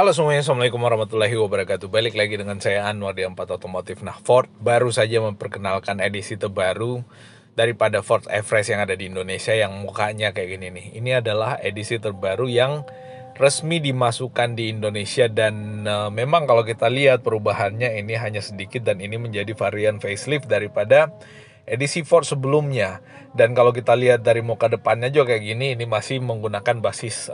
Halo semuanya, Assalamualaikum warahmatullahi wabarakatuh. Balik lagi dengan saya Anwar di 4 Otomotif. Nah, Ford baru saja memperkenalkan edisi terbaru daripada Ford Everest yang ada di Indonesia yang mukanya kayak gini nih. Ini adalah edisi terbaru yang resmi dimasukkan di Indonesia dan memang kalau kita lihat perubahannya ini hanya sedikit dan ini menjadi varian facelift daripada edisi Ford sebelumnya. Dan kalau kita lihat dari muka depannya juga kayak gini, ini masih menggunakan basis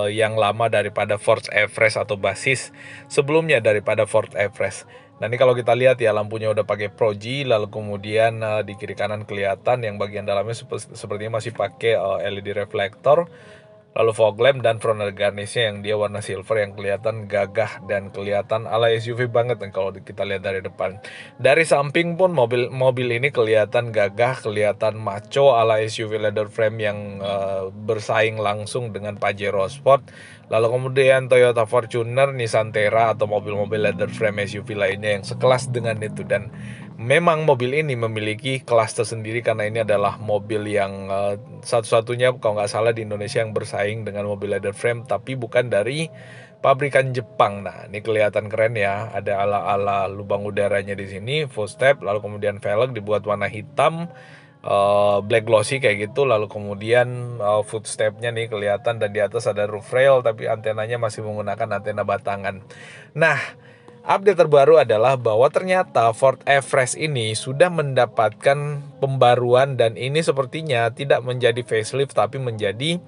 yang lama daripada Ford Everest atau basis sebelumnya daripada Ford Everest. Nah ini kalau kita lihat ya lampunya udah pakai Pro G, lalu kemudian di kiri kanan kelihatan yang bagian dalamnya sepertinya masih pakai LED reflektor. Lalu fog lamp dan frontal garnishnya yang dia warna silver yang kelihatan gagah dan kelihatan ala SUV banget nih kalau kita lihat dari depan. Dari samping pun mobil ini kelihatan gagah, kelihatan macho ala SUV leather frame yang bersaing langsung dengan Pajero Sport. Lalu kemudian Toyota Fortuner, Nissan Terra atau mobil-mobil leather frame SUV lainnya yang sekelas dengan itu. Dan memang mobil ini memiliki kelas tersendiri karena ini adalah mobil yang satu-satunya kalau nggak salah di Indonesia yang bersaing dengan mobil leather frame tapi bukan dari pabrikan Jepang. Nah ini kelihatan keren ya, ada ala-ala lubang udaranya di sini, full step, lalu kemudian velg dibuat warna hitam, black glossy kayak gitu, lalu kemudian footstepnya nih kelihatan dan di atas ada roof rail tapi antenanya masih menggunakan antena batangan. Nah update terbaru adalah bahwa ternyata Ford Everest ini sudah mendapatkan pembaruan dan ini sepertinya tidak menjadi facelift tapi menjadi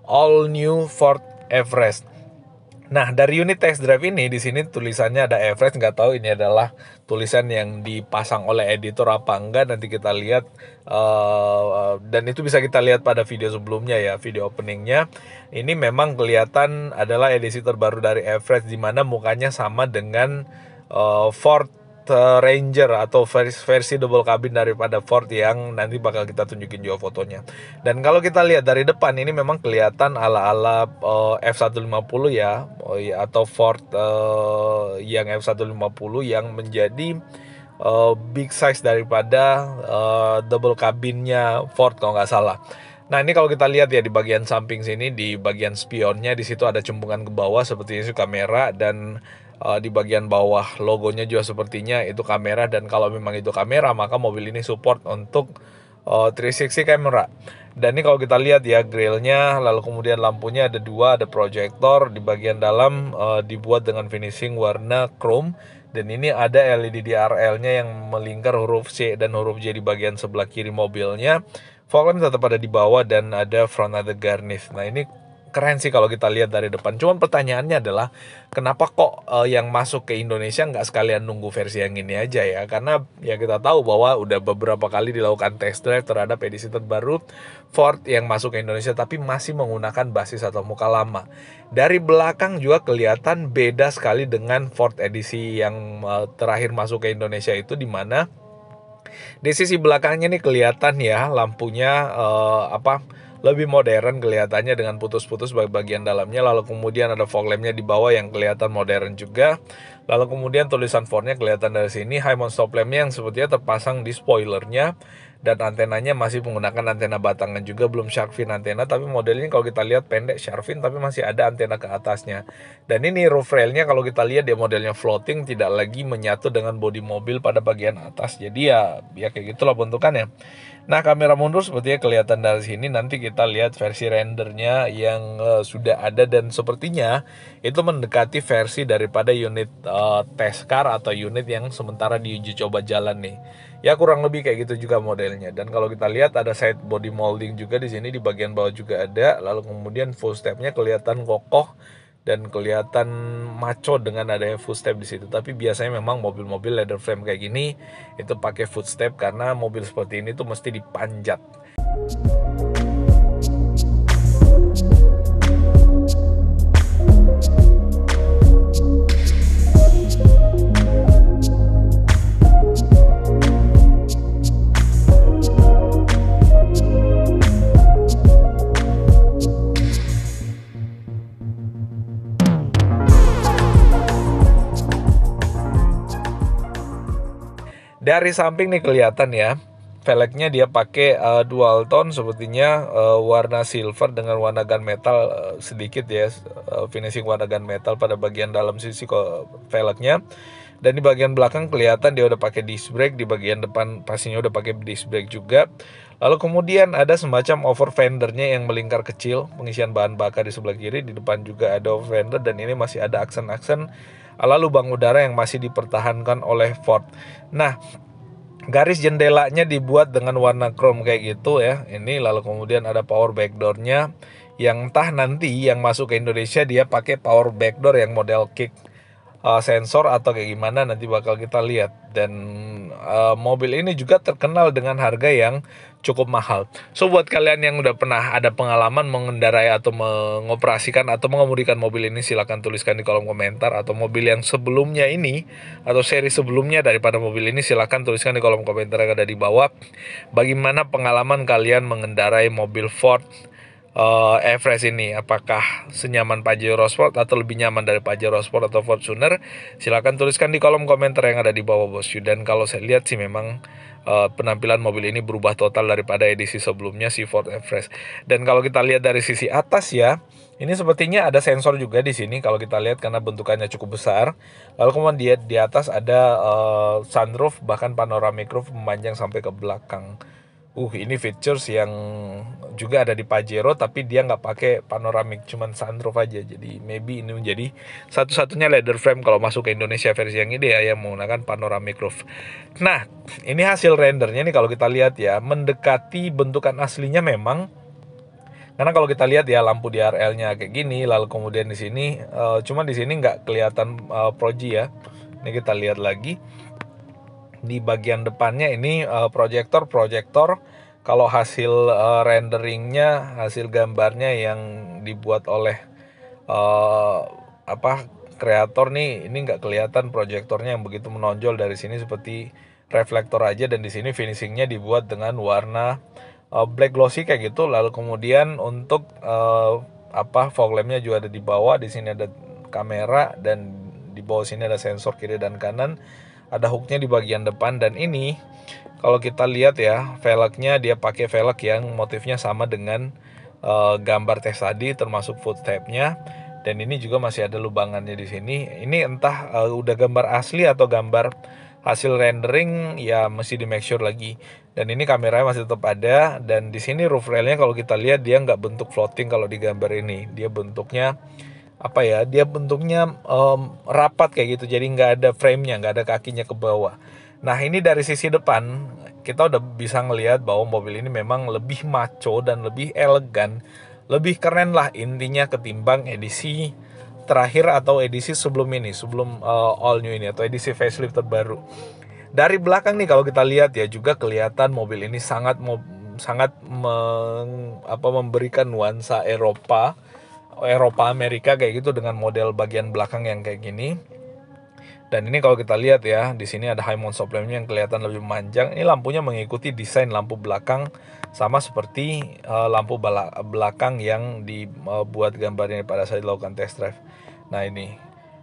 all new Ford Everest. Nah dari unit test drive ini di sini tulisannya ada Everest, nggak tahu ini adalah tulisan yang dipasang oleh editor apa enggak, nanti kita lihat dan itu bisa kita lihat pada video sebelumnya ya, video openingnya. Ini memang kelihatan adalah edisi terbaru dari Everest di mana mukanya sama dengan Ford Ranger atau versi double cabin daripada Ford yang nanti bakal kita tunjukin juga fotonya. Dan kalau kita lihat dari depan ini memang kelihatan ala-ala F150 ya, atau Ford yang F150 yang menjadi big size daripada double cabinnya Ford kalau nggak salah. Nah ini kalau kita lihat ya di bagian samping sini, di bagian spionnya di situ ada cempungan ke bawah seperti itu kamera, dan di bagian bawah logonya juga sepertinya itu kamera, dan kalau memang itu kamera maka mobil ini support untuk 360 kamera. Dan ini kalau kita lihat ya grillnya, lalu kemudian lampunya ada dua, ada proyektor di bagian dalam dibuat dengan finishing warna chrome, dan ini ada LED DRL-nya yang melingkar huruf C dan huruf J di bagian sebelah kiri mobilnya. Fog lamp tetap ada di bawah dan ada front ada garnish. Nah ini keren sih kalau kita lihat dari depan. Cuman pertanyaannya adalah kenapa kok yang masuk ke Indonesia nggak sekalian nunggu versi yang ini aja ya? Karena ya kita tahu bahwa udah beberapa kali dilakukan test drive terhadap edisi terbaru Ford yang masuk ke Indonesia tapi masih menggunakan basis atau muka lama. Dari belakang juga kelihatan beda sekali dengan Ford edisi yang terakhir masuk ke Indonesia itu, di mana di sisi belakangnya nih kelihatan ya lampunya lebih modern kelihatannya dengan putus-putus bagian dalamnya, lalu kemudian ada fog lampnya di bawah yang kelihatan modern juga, lalu kemudian tulisan Fordnya kelihatan dari sini, high mount stop lampnya yang sepertinya terpasang di spoilernya, dan antenanya masih menggunakan antena batangan juga, belum shark fin antena, tapi modelnya kalau kita lihat pendek shark fin tapi masih ada antena ke atasnya. Dan ini roof railnya kalau kita lihat dia modelnya floating, tidak lagi menyatu dengan bodi mobil pada bagian atas, jadi ya kayak gitulah bentukannya. Nah kamera mundur sepertinya kelihatan dari sini, nanti kita lihat versi rendernya yang sudah ada dan sepertinya itu mendekati versi daripada unit test car atau unit yang sementara diuji coba jalan nih. Ya kurang lebih kayak gitu juga modelnya. Dan kalau kita lihat ada side body molding juga di sini, di bagian bawah juga ada. Lalu kemudian full stepnya kelihatan kokoh dan kelihatan macho dengan adanya footstep di situ. Tapi biasanya memang mobil-mobil leather frame kayak gini itu pakai footstep karena mobil seperti ini tuh mesti dipanjat. Dari samping nih kelihatan ya, velgnya dia pakai dual tone sepertinya, warna silver dengan warna gunmetal, sedikit ya, finishing warna gunmetal pada bagian dalam sisi velgnya. Dan di bagian belakang kelihatan dia udah pakai disc brake, di bagian depan pastinya udah pakai disc brake juga. Lalu kemudian ada semacam over fendernya yang melingkar kecil, pengisian bahan bakar di sebelah kiri, di depan juga ada over fender, dan ini masih ada aksen-aksen ala lubang udara yang masih dipertahankan oleh Ford. Nah, garis jendelanya dibuat dengan warna chrome kayak gitu ya. Ini lalu kemudian ada power backdoor-nya yang entah nanti yang masuk ke Indonesia dia pakai power backdoor yang model kick sensor atau kayak gimana, nanti bakal kita lihat. Dan mobil ini juga terkenal dengan harga yang cukup mahal. So buat kalian yang udah pernah ada pengalaman mengendarai atau mengoperasikan atau mengemudikan mobil ini, silahkan tuliskan di kolom komentar. Atau mobil yang sebelumnya ini atau seri sebelumnya daripada mobil ini, silahkan tuliskan di kolom komentar yang ada di bawah. Bagaimana pengalaman kalian mengendarai mobil Ford Everest ini, apakah senyaman Pajero Sport atau lebih nyaman dari Pajero Sport atau Fortuner? Silahkan tuliskan di kolom komentar yang ada di bawah, bosku. Dan kalau saya lihat sih memang penampilan mobil ini berubah total daripada edisi sebelumnya si Ford Everest. Dan kalau kita lihat dari sisi atas ya, ini sepertinya ada sensor juga di sini kalau kita lihat karena bentukannya cukup besar. Lalu kemudian di atas ada sunroof, bahkan panoramic roof memanjang sampai ke belakang. Ini features yang juga ada di Pajero, tapi dia nggak pakai panoramic, cuman sunroof aja. Jadi maybe ini menjadi satu-satunya leather frame kalau masuk ke Indonesia versi yang ini ya, yang menggunakan panoramic roof. Nah, ini hasil rendernya nih kalau kita lihat ya, mendekati bentukan aslinya memang. Karena kalau kita lihat ya lampu DRL-nya kayak gini, lalu kemudian di sini, cuman di sini nggak kelihatan proji ya. Ini kita lihat lagi. Di bagian depannya ini proyektor. Kalau hasil renderingnya, hasil gambarnya yang dibuat oleh kreator nih, ini nggak kelihatan proyektornya yang begitu menonjol. Dari sini seperti reflektor aja, dan di sini finishingnya dibuat dengan warna black glossy kayak gitu. Lalu kemudian untuk fog lampnya juga ada di bawah. Di sini ada kamera, dan di bawah sini ada sensor kiri dan kanan. Ada hooknya di bagian depan, dan ini kalau kita lihat ya, velgnya dia pakai velg yang motifnya sama dengan gambar tes tadi, termasuk footstep-nya. Dan ini juga masih ada lubangannya di sini. Ini entah udah gambar asli atau gambar hasil rendering ya, mesti di make sure lagi. Dan ini kameranya masih tetap ada. Dan di sini roof railnya kalau kita lihat dia nggak bentuk floating kalau di gambar ini. Dia bentuknya dia bentuknya rapat kayak gitu, jadi nggak ada frame-nya, nggak ada kakinya ke bawah. Nah, ini dari sisi depan kita udah bisa ngelihat bahwa mobil ini memang lebih maco dan lebih elegan, lebih keren lah intinya ketimbang edisi terakhir atau edisi sebelum ini, sebelum all new ini atau edisi facelift terbaru. Dari belakang nih kalau kita lihat ya, juga kelihatan mobil ini sangat memberikan nuansa Eropa Amerika kayak gitu, dengan model bagian belakang yang kayak gini. Dan ini kalau kita lihat ya, di sini ada high mount stop lamp yang kelihatan lebih panjang. Ini lampunya mengikuti desain lampu belakang sama seperti lampu belakang yang dibuat gambarnya pada saat dilakukan test drive. Nah, ini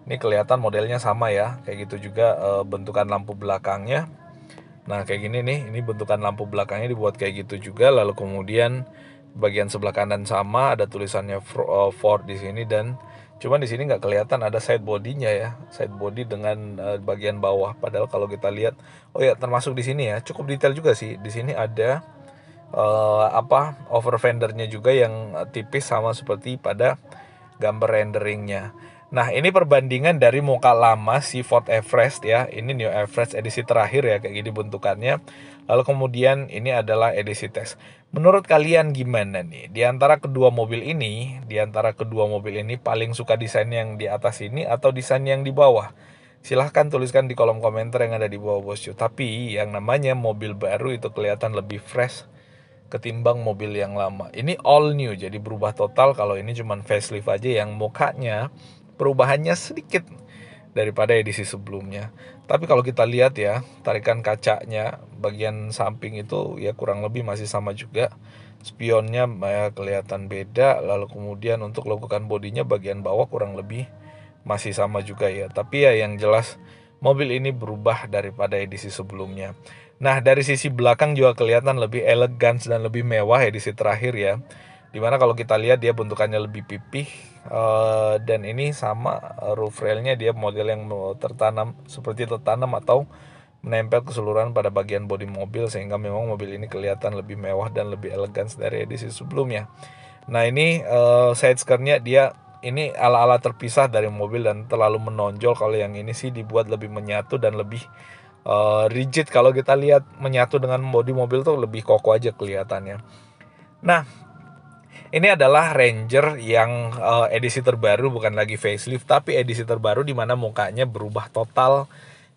kelihatan modelnya sama ya, kayak gitu juga bentukan lampu belakangnya. Nah, kayak gini nih, ini bentukan lampu belakangnya dibuat kayak gitu juga. Lalu kemudian bagian sebelah kanan sama, ada tulisannya Ford di sini, dan cuman di sini nggak kelihatan ada side body-nya ya, side body dengan bagian bawah. Padahal kalau kita lihat, termasuk di sini ya, cukup detail juga sih. Di sini ada over fendernya juga yang tipis sama seperti pada gambar renderingnya. Nah, ini perbandingan dari muka lama si Ford Everest ya. Ini New Everest edisi terakhir ya, kayak gini bentukannya. Lalu kemudian ini adalah edisi tes. Menurut kalian gimana nih? Di antara kedua mobil ini paling suka desain yang di atas ini atau desain yang di bawah? Silahkan tuliskan di kolom komentar yang ada di bawah, bosku. Tapi yang namanya mobil baru itu kelihatan lebih fresh ketimbang mobil yang lama. Ini all new, jadi berubah total. Kalau ini cuman facelift aja yang mukanya perubahannya sedikit daripada edisi sebelumnya. Tapi kalau kita lihat ya, tarikan kacanya bagian samping itu ya kurang lebih masih sama juga. Spionnya kelihatan beda. Lalu kemudian untuk lekukan bodinya bagian bawah kurang lebih masih sama juga ya. Tapi ya yang jelas mobil ini berubah daripada edisi sebelumnya. Nah, dari sisi belakang juga kelihatan lebih elegan dan lebih mewah edisi terakhir ya. Dimana kalau kita lihat dia bentukannya lebih pipih, dan ini sama roof railnya dia model yang tertanam seperti tertanam atau menempel keseluruhan pada bagian bodi mobil, sehingga memang mobil ini kelihatan lebih mewah dan lebih elegan dari edisi sebelumnya. Nah, ini side skirtnya dia ini ala-ala terpisah dari mobil dan terlalu menonjol. Kalau yang ini sih dibuat lebih menyatu dan lebih rigid. Kalau kita lihat menyatu dengan bodi mobil tuh lebih kokoh aja kelihatannya. Nah, ini adalah Ranger yang edisi terbaru, bukan lagi facelift, tapi edisi terbaru di mana mukanya berubah total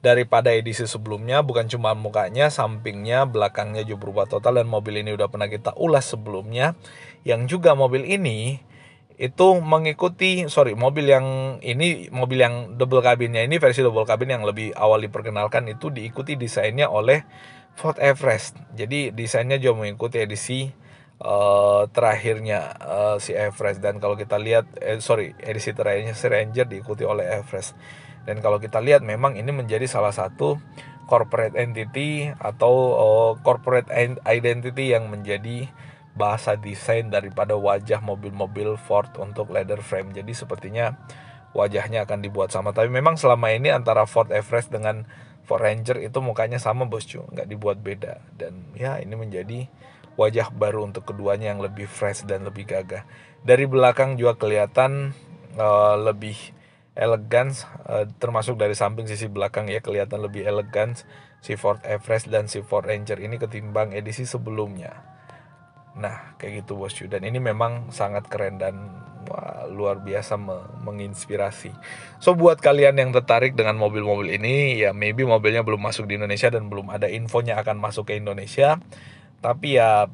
daripada edisi sebelumnya. Bukan cuma mukanya, sampingnya, belakangnya juga berubah total. Dan mobil ini udah pernah kita ulas sebelumnya. Yang juga mobil ini itu mengikuti, mobil yang double cabinnya ini, versi double cabin yang lebih awal diperkenalkan itu diikuti desainnya oleh Ford Everest. Jadi desainnya juga mengikuti edisi terakhirnya si Everest. Dan kalau kita lihat edisi terakhirnya si Ranger diikuti oleh Everest. Dan kalau kita lihat memang ini menjadi salah satu corporate entity atau corporate identity yang menjadi bahasa desain daripada wajah mobil-mobil Ford untuk leather frame. Jadi sepertinya wajahnya akan dibuat sama. Tapi memang selama ini antara Ford Everest dengan Ford Ranger itu mukanya sama bosku, nggak dibuat beda. Dan ya ini menjadi wajah baru untuk keduanya yang lebih fresh dan lebih gagah. Dari belakang juga kelihatan lebih elegan, termasuk dari samping sisi belakang ya kelihatan lebih elegan si Ford Everest dan si Ford Ranger ini ketimbang edisi sebelumnya. Nah, kayak gitu bosku. Dan ini memang sangat keren dan luar biasa menginspirasi. So, buat kalian yang tertarik dengan mobil-mobil ini, ya maybe mobilnya belum masuk di Indonesia dan belum ada infonya akan masuk ke Indonesia. Tapi ya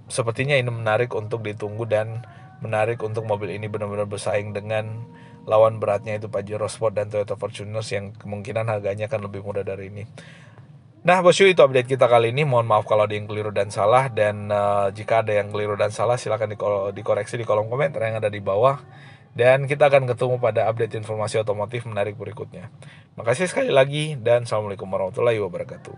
sepertinya ini menarik untuk ditunggu dan menarik untuk mobil ini benar-benar bersaing dengan lawan beratnya itu Pajero Sport dan Toyota Fortuner yang kemungkinan harganya akan lebih mudah dari ini. Nah bosku, itu update kita kali ini. Mohon maaf kalau ada yang keliru dan salah. Dan jika ada yang keliru dan salah, silahkan dikoreksi di kolom komentar yang ada di bawah. Dan kita akan ketemu pada update informasi otomotif menarik berikutnya. Makasih sekali lagi dan Assalamualaikum warahmatullahi wabarakatuh.